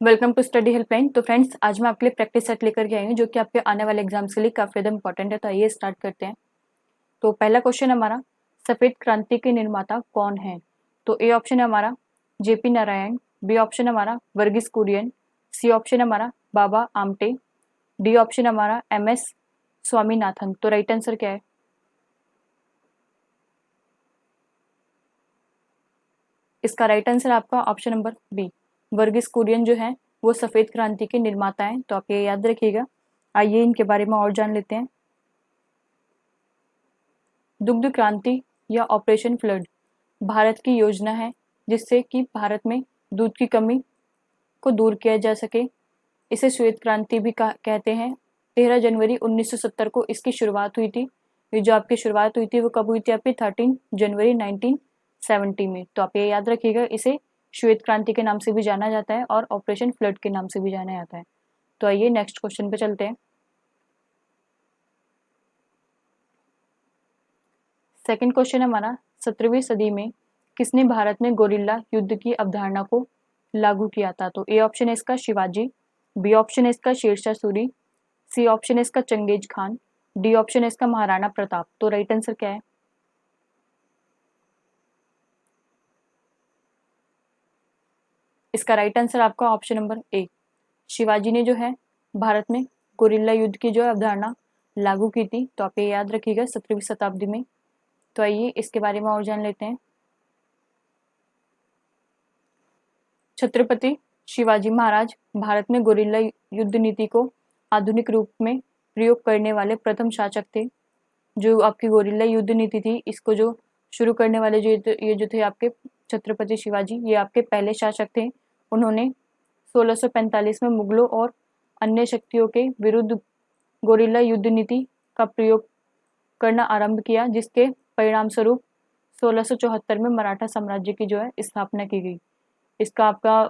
Welcome to study helpline. तो friends, आज मैं आपके लिए प्रैक्टिस सेट लेकर के आई हूँ जो कि आपके आने वाले एग्जाम्स के लिए काफ़ी ज़्यादा इंपॉर्टेंट है। तो आइए स्टार्ट करते हैं। तो पहला क्वेश्चन हमारा, सफ़ेद क्रांति के निर्माता कौन है? तो ए ऑप्शन है हमारा जेपी नारायण, बी ऑप्शन हमारा वर्गीस कुरियन, सी ऑप्शन हमारा बाबा आमटे, डी ऑप्शन हमारा एम.एस. स्वामीनाथन। तो राइट आंसर क्या है? इसका राइट आंसर आपका option number B, Verghese Kurien जो है वो सफ़ेद क्रांति के निर्माता हैं। तो आप ये याद रखिएगा। आइए इनके बारे में और जान लेते हैं। दुग्ध क्रांति या ऑपरेशन फ्लड भारत की योजना है जिससे कि भारत में दूध की कमी को दूर किया जा सके। इसे श्वेत क्रांति भी कहते हैं। 13 जनवरी 1970 को इसकी शुरुआत हुई थी। ये जो आपकी शुरुआत हुई थी वो कब हुई थी? आपकी 13 जनवरी 1970 में। तो आप ये याद रखिएगा, इसे श्वेत क्रांति के नाम से भी जाना जाता है और ऑपरेशन फ्लड के नाम से भी जाना जाता है। तो आइए नेक्स्ट क्वेश्चन पे चलते हैं। सेकंड क्वेश्चन हमारा, 17वीं सदी में किसने भारत में गोरिल्ला युद्ध की अवधारणा को लागू किया था? तो ए ऑप्शन है इसका शिवाजी, बी ऑप्शन है इसका शेरशाह सूरी, सी ऑप्शन है इसका चंगेज खान, डी ऑप्शन है इसका महाराणा प्रताप। तो राइट आंसर क्या है? इसका राइट आंसर आपका ऑप्शन नंबर ए, शिवाजी ने जो है भारत में गोरिल्ला युद्ध की जो अवधारणा लागू की थी। तो आप ये याद रखिएगा 17वीं शताब्दी में। तो आइए इसके बारे में और जान लेते हैं। छत्रपति शिवाजी महाराज भारत में गोरिल्ला युद्ध नीति को आधुनिक रूप में प्रयोग करने वाले प्रथम शासक थे। जो आपकी गोरिल्ला युद्ध नीति थी, इसको जो शुरू करने वाले ये जो थे आपके छत्रपति शिवाजी, ये आपके पहले शासक थे। उन्होंने 1645 में मुगलों और अन्य शक्तियों के विरुद्ध गोरिल्ला युद्ध नीति का प्रयोग करना आरंभ किया, जिसके परिणाम स्वरूप 1674 में मराठा साम्राज्य की जो है स्थापना की गई। इसका आपका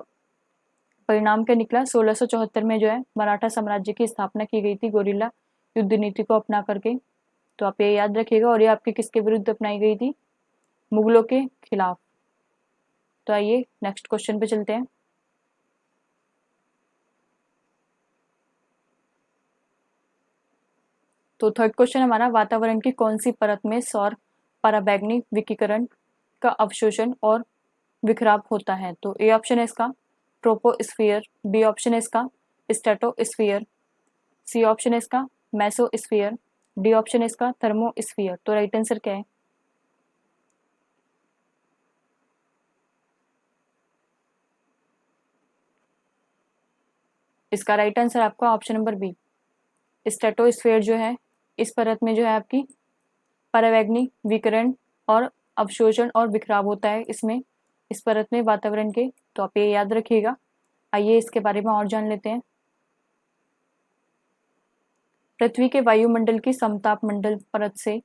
परिणाम क्या निकला? 1674 में जो है मराठा साम्राज्य की स्थापना की गई थी गोरिल्ला युद्ध नीति को अपना करके। तो आप ये याद रखिएगा। और ये आपके किसके विरुद्ध अपनाई गई थी? मुगलों के खिलाफ। तो आइए नेक्स्ट क्वेश्चन पे चलते हैं। तो थर्ड क्वेश्चन हमारा, वातावरण की कौन सी परत में सौर पराबैंगनी विकिरण का अवशोषण और विखराव होता है? तो ए ऑप्शन है इसका ट्रोपोस्फियर, बी ऑप्शन है इसका स्ट्रेटोस्फियर, सी ऑप्शन है इसका मेसोस्फियर, डी ऑप्शन है इसका थर्मोस्फियर। तो राइट आंसर क्या है? इसका राइट आंसर आपका ऑप्शन नंबर बी, स्ट्रेटोस्फियर जो है इस परत में जो है आपकी परावैंगनी विकिरण और अवशोषण और बिखराव होता है इसमें, इस परत में वातावरण के। तो आप ये याद रखिएगा। आइए इसके बारे में और जान लेते हैं। पृथ्वी के वायुमंडल की समताप मंडल परत से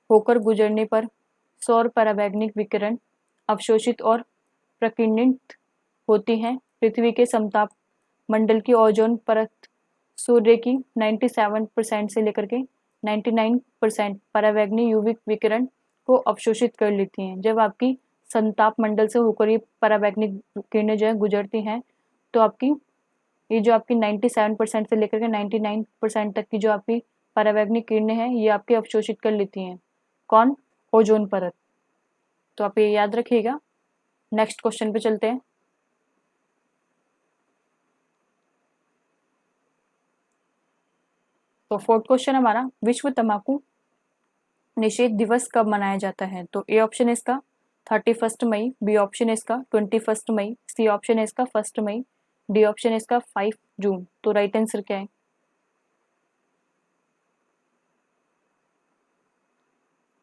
होकर गुजरने पर सौर पराबैंगनिक विकिरण अवशोषित और प्रकीर्णित होती हैं। पृथ्वी के समताप मंडल की ओजोन परत सूर्य की 97% से लेकर के 99% पराबैंगनी यूवी विकिरण को अवशोषित कर लेती हैं। जब आपकी संताप मंडल से होकर ये पराबैंगनिक किरणें जो है गुजरती हैं, तो आपकी ये जो आपकी 97% से लेकर के 99% तक की जो आपकी पराबैंगनिक किरणें हैं, ये आपकी अवशोषित कर लेती हैं। कौन? ओजोन परत। तो आप ये याद रखिएगा। नेक्स्ट क्वेश्चन पे चलते हैं। तो फोर्थ क्वेश्चन हमारा, विश्व तंबाकू निषेध दिवस कब मनाया जाता है? तो ए ऑप्शन है इसका 31 मई, बी ऑप्शन है इसका 21 मई, सी ऑप्शन है इसका 1 मई, डी ऑप्शन है इसका 5 जून। तो राइट आंसर क्या है?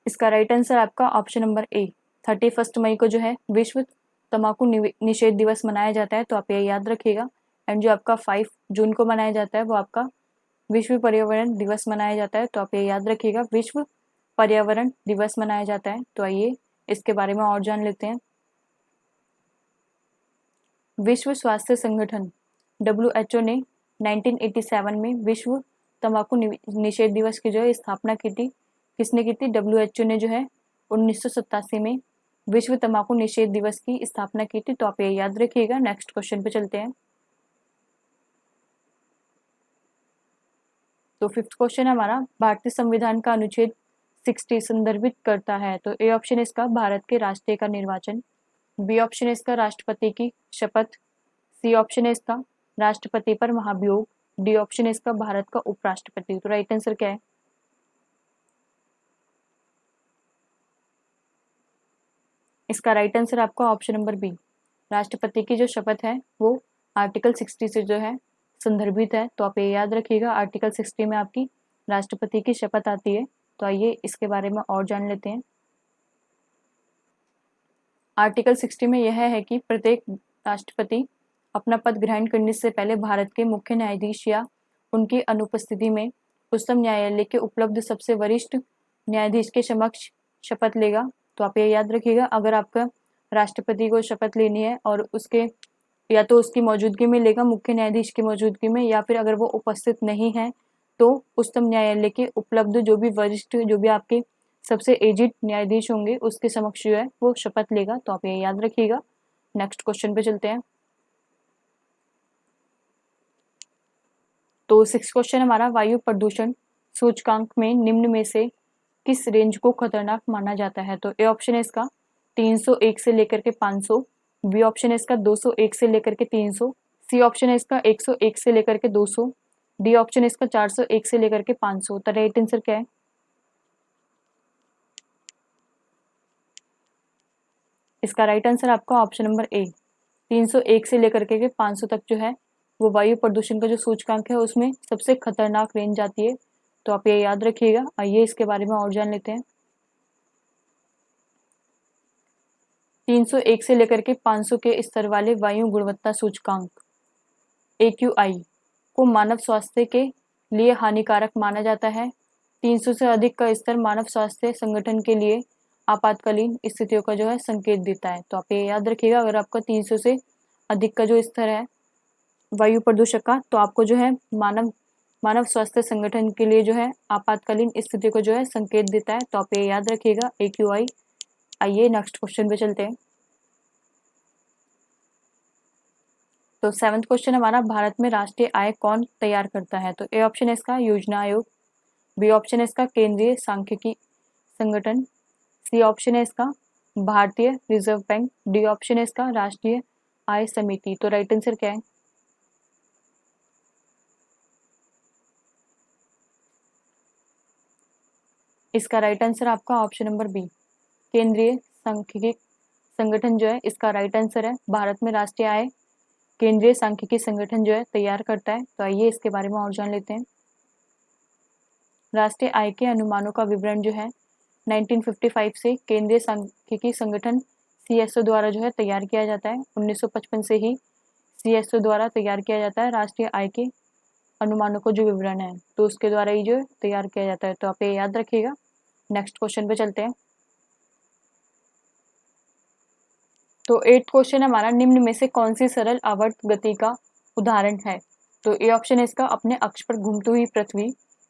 इसका राइट आंसर आपका ऑप्शन नंबर ए, 31 मई को जो है विश्व तंबाकू निषेध दिवस मनाया जाता है। तो आप ये याद रखिएगा। एंड जो आपका 5 जून को मनाया जाता है वो आपका विश्व पर्यावरण दिवस मनाया जाता है। तो आप ये याद रखिएगा, विश्व पर्यावरण दिवस मनाया जाता है। तो आइए इसके बारे में और जान लेते हैं। विश्व स्वास्थ्य संगठन WHO ने 1987 में विश्व तंबाकू निषेध दिवस की जो है स्थापना की थी। किसने की थी? WHO ने जो है 1987 में विश्व तंबाकू निषेध दिवस की स्थापना की थी। तो आप ये याद रखिएगा। नेक्स्ट क्वेश्चन पे चलते हैं। तो फिफ्थ क्वेश्चन हमारा, भारतीय संविधान का अनुच्छेद 60 संदर्भित करता है। तो ए ऑप्शन है इसका भारत के राष्ट्रीय का निर्वाचन, बी ऑप्शन है इसका राष्ट्रपति की शपथ, सी ऑप्शन है इसका राष्ट्रपति पर महाभियोग, डी ऑप्शन है इसका भारत का उपराष्ट्रपति। तो राइट आंसर क्या है? इसका राइट आंसर आपका ऑप्शन नंबर बी, राष्ट्रपति की जो शपथ है वो आर्टिकल 60 से जो है संदर्भित है। तो आप ये याद रखिएगा, आर्टिकल 60 में आपकी राष्ट्रपति की शपथ आती है। तो आइए इसके बारे में और जान लेते हैं। आर्टिकल 60 में यह है कि प्रत्येक राष्ट्रपति अपना पद ग्रहण करने से पहले भारत के मुख्य न्यायाधीश या उनकी अनुपस्थिति में उच्चतम न्यायालय के उपलब्ध सबसे वरिष्ठ न्यायाधीश के समक्ष शपथ लेगा। तो आप ये याद रखिएगा, अगर आपका राष्ट्रपति को शपथ लेनी है और उसके या तो उसकी मौजूदगी में लेगा, मुख्य न्यायाधीश की मौजूदगी में, या फिर अगर वो उपस्थित नहीं है तो उच्चतम न्यायालय के उपलब्ध जो भी वरिष्ठ, जो भी आपके सबसे एजिड न्यायाधीश होंगे उसके समक्ष जो है वो शपथ लेगा। तो आप ये याद रखिएगा। नेक्स्ट क्वेश्चन पे चलते हैं। तो सिक्स क्वेश्चन हमारा, वायु प्रदूषण सूचकांक में निम्न में से किस रेंज को खतरनाक माना जाता है? तो ए ऑप्शन है इसका 301 से लेकर के 500, बी ऑप्शन है इसका 201 से लेकर के 300, सी ऑप्शन है इसका 101 से लेकर के 200, डी ऑप्शन है इसका 401 से लेकर के 500। तो राइट आंसर क्या है? इसका राइट आंसर आपका ऑप्शन नंबर ए, 301 से लेकर के 500 तक जो है वो वायु प्रदूषण का जो सूचकांक है उसमें सबसे खतरनाक रेंज आती है। तो आप ये याद रखिएगा। आइए इसके बारे में और जान लेते हैं। 301 से लेकर के 500 के स्तर वाले वायु गुणवत्ता सूचकांक AQI को मानव स्वास्थ्य के लिए हानिकारक माना जाता है। 300 से अधिक का स्तर मानव स्वास्थ्य संगठन के लिए आपातकालीन स्थितियों का जो है संकेत देता है। तो आप ये याद रखिएगा, अगर आपका 300 से अधिक का जो स्तर है वायु प्रदूषण का, तो आपको जो है मानव स्वास्थ्य संगठन के लिए जो है आपातकालीन स्थिति को जो है संकेत देता है। तो आप ये याद रखिएगा AQI। आइए नेक्स्ट क्वेश्चन पे चलते हैं। तो सेवंथ क्वेश्चन हमारा, भारत में राष्ट्रीय आय कौन तैयार करता है? तो ए ऑप्शन है इसका योजना आयोग, बी ऑप्शन है इसका केंद्रीय सांख्यिकी संगठन, सी ऑप्शन है इसका भारतीय रिजर्व बैंक, डी ऑप्शन है इसका राष्ट्रीय आय समिति। तो राइट आंसर क्या है? इसका राइट आंसर आपका ऑप्शन नंबर बी, केंद्रीय सांख्यिकी संगठन जो है इसका राइट आंसर है। भारत में राष्ट्रीय आय केंद्रीय सांख्यिकी संगठन जो है तैयार करता है। तो आइए इसके बारे में और जान लेते हैं। राष्ट्रीय आय के अनुमानों का विवरण जो है 1955 से केंद्रीय सांख्यिकी संगठन CSO द्वारा जो है तैयार किया जाता है। 1955 से ही CSO द्वारा तैयार किया जाता है राष्ट्रीय आय के अनुमानों को जो विवरण है, तो उसके द्वारा ही जो तैयार किया जाता है। तो आप ये याद रखिएगा। नेक्स्ट क्वेश्चन पे चलते हैं। तो 8th क्वेश्चन हमारा, निम्न में से कौन सी सरल आवर्त गति का उदाहरण है? तो ए ऑप्शन है इसका अपने अक्ष पर घूमती हुई पृथ्वी,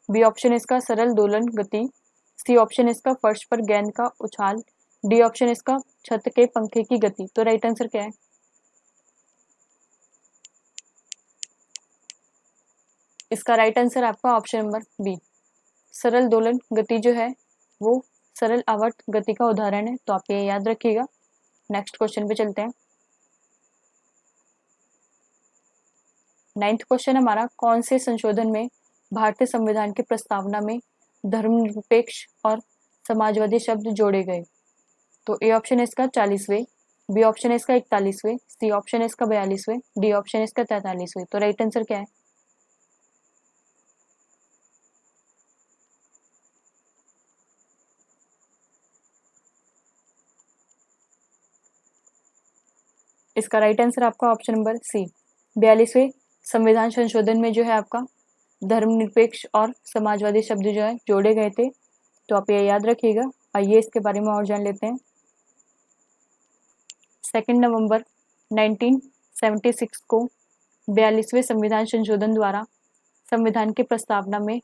बी ऑप्शन है इसका सरल दोलन गति, सी ऑप्शन है इसका फर्श पर गेंद का उछाल, डी ऑप्शन है इसका छत के पंखे की गति। तो राइट आंसर क्या है? इसका राइट आंसर आपका ऑप्शन नंबर बी, सरल दोलन गति जो है वो सरल आवर्त गति का उदाहरण है। तो आप ये याद रखिएगा। नेक्स्ट क्वेश्चन पे चलते हैं। 9th क्वेश्चन हमारा, कौन से संशोधन में भारतीय संविधान की प्रस्तावना में धर्मनिरपेक्ष और समाजवादी शब्द जोड़े गए? तो ए ऑप्शन है इसका 40वें, बी ऑप्शन है इसका 41वें, सी ऑप्शन है इसका 42वें, डी ऑप्शन है इसका 43वें। तो राइट आंसर क्या है? इसका राइट आंसर आपका ऑप्शन नंबर सी, 42वें संविधान संशोधन में जो है आपका धर्मनिरपेक्ष और समाजवादी शब्द जो है जोड़े गए थे। तो आप ये याद रखिएगा। आइए इसके बारे में और जान लेते हैं। 2 नवंबर 1976 को 42वें संविधान संशोधन द्वारा संविधान की प्रस्तावना में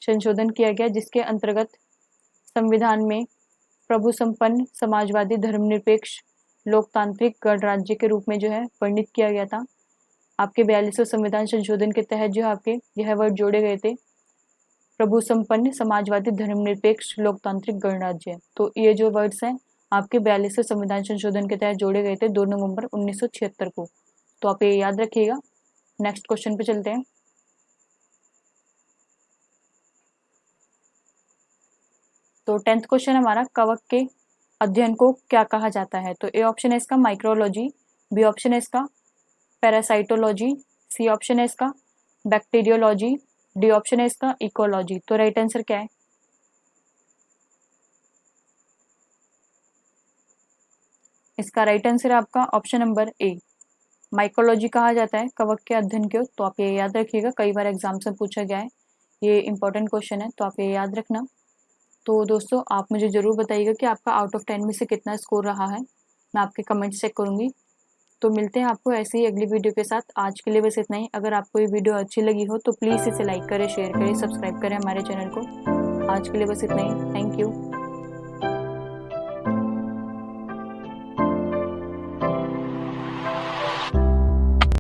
संशोधन किया गया, जिसके अंतर्गत संविधान में प्रभु संपन्न समाजवादी धर्मनिरपेक्ष लोकतांत्रिक गणराज्य के रूप में जो है वर्णित किया गया था। आपके 42वें संविधान संशोधन के तहत जो आपके यह वर्ड जोड़े गए थे। प्रभु संपन्न, समाजवादी, धर्मनिरपेक्ष, लोकतांत्रिक, गणराज्य। तो ये जो वर्ड्स हैं आपके 42वें संविधान संशोधन के तहत जोड़े गए थे 2 नवंबर 1976 को। तो आप ये याद रखिएगा। नेक्स्ट क्वेश्चन पे चलते हैं। तो 10th क्वेश्चन हमारा, कवक के अध्ययन को क्या कहा जाता है? तो ए ऑप्शन है इसका माइक्रोलॉजी, बी ऑप्शन है इसका पैरासाइटोलॉजी, सी ऑप्शन है इसका बैक्टीरियोलॉजी, डी ऑप्शन है इसका इकोलॉजी। तो राइट आंसर क्या है? इसका राइट आंसर है आपका ऑप्शन नंबर ए, माइकोलॉजी कहा जाता है कवक के अध्ययन को। तो आप ये याद रखिएगा, कई बार एग्जाम से पूछा गया है, ये इंपॉर्टेंट क्वेश्चन है, तो आप ये याद रखना। तो दोस्तों आप मुझे ज़रूर बताइएगा कि आपका आउट ऑफ 10 में से कितना स्कोर रहा है, मैं आपके कमेंट्स चेक करूँगी। तो मिलते हैं आपको ऐसी ही अगली वीडियो के साथ। आज के लिए बस इतना ही। अगर आपको ये वीडियो अच्छी लगी हो तो प्लीज़ इसे लाइक करें, शेयर करें, सब्सक्राइब करें हमारे चैनल को। आज के लिए बस इतना ही। Thank you.